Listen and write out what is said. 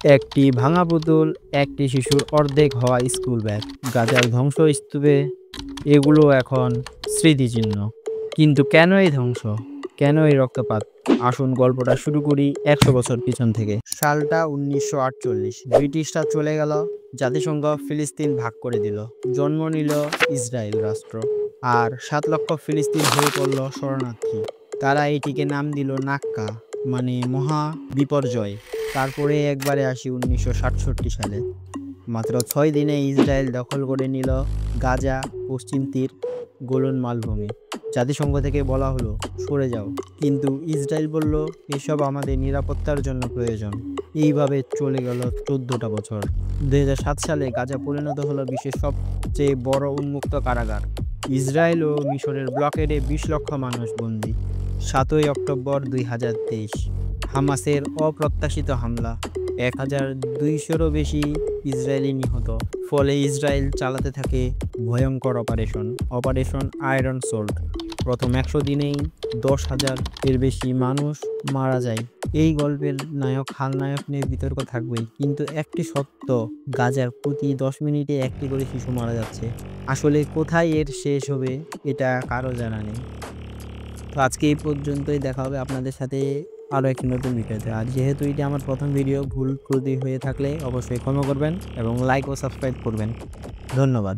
একটি ভাঙা পুতুল, একটি শিশুর অর্ধেক হওয়া স্কুল ব্যাগ, গাজার ধ্বংসস্তূপে এগুলো এখন স্মৃতিচিহ্ন। কিন্তু কেন এই ধ্বংস? কেন এই রক্তপাত? আসুন গল্পটা শুরু করি ১০০ বছর পিছন থেকে। সালটা ১৯৪৮। ব্রিটিশরা চলে গেল, জাতিসংঘ ফিলিস্তিন ভাগ করে দিল, জন্ম নিল ইসরায়েল রাষ্ট্র। আর ৭ লক্ষ ফিলিস্তিন হয়ে পড়ল শরণার্থী। তারা এটিকে নাম দিল নাক্কা, মানে মহা বিপর্যয়। তারপরে একবারে আসি ১৯৬৭ সালে। মাত্র ৬ দিনে ইসরায়েল দখল করে নিল গাজা, পশ্চিম তীর, গোলান মালভূমি। জাতিসংঘ থেকে বলা হলো সরে যাও, কিন্তু ইসরায়েল বলল এসব আমাদের নিরাপত্তার জন্য প্রয়োজন। এইভাবে চলে গেল ১৪টা বছর। ২০০৭ সালে গাজা পরিণত হলো বিশ্বের সবচেয়ে বড় উন্মুক্ত কারাগার। ইসরায়েল ও মিশরের ব্লকেডে ২০ লক্ষ মানুষ বন্দী। ৭ই অক্টোবর ২০২৩ হামাসের অপ্রত্যাশিত হামলা, ১,২০০-রও বেশি ইসরায়েলি নিহত। ফলে ইসরায়েল চালাতে থাকে ভয়ঙ্কর অপারেশন আয়রন সোল্ড। প্রথম ১০০ দিনেই ১০,০০০-এর বেশি মানুষ মারা যায়। এই গল্পের নায়ক খলনায়ক নিয়ে বিতর্ক থাকবেই, কিন্তু একটি সত্য, গাজার প্রতি ১০ মিনিটে একটি করে শিশু মারা যাচ্ছে। আসলে কোথায় এর শেষ হবে এটা কারো জানা নেই। তো আজকে এই পর্যন্তই, দেখা হবে আপনাদের সাথে আরও একটি নতুন ভিডিওতে। আর যেহেতু এটি আমার প্রথম ভিডিও, ভুল ত্রুটি হয়ে থাকলে অবশ্যই ক্ষমা করবেন এবং লাইক ও সাবস্ক্রাইব করবেন। ধন্যবাদ।